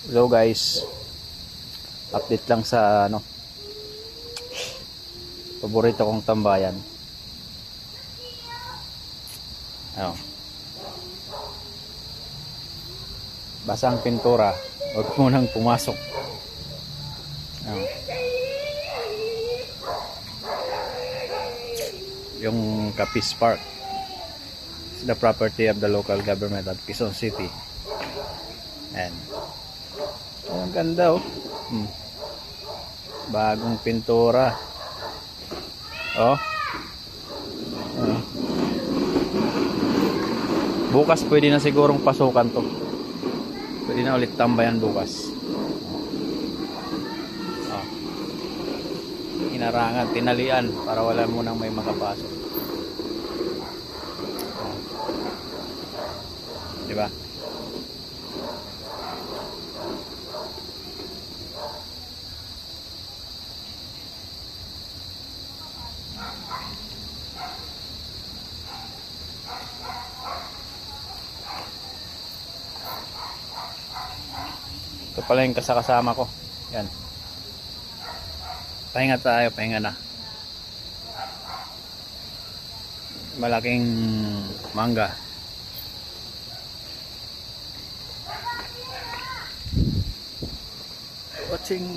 Hello guys, update lang sa paborito kong tambayan. Basang pintura, huwag munang pumasok. Yung Capiz Park is the property of the local government of Quezon City. And ang ganda bagong pintura. Bukas pwede na sigurong pasukan to. Pwede na ulit tambayan bukas. Inarangan, tinalian para wala munang may makapasok. Diba? Ito pala yung kasama ko. Yan. Pahinga tayo, pahinga na. Malaking mangga. Watching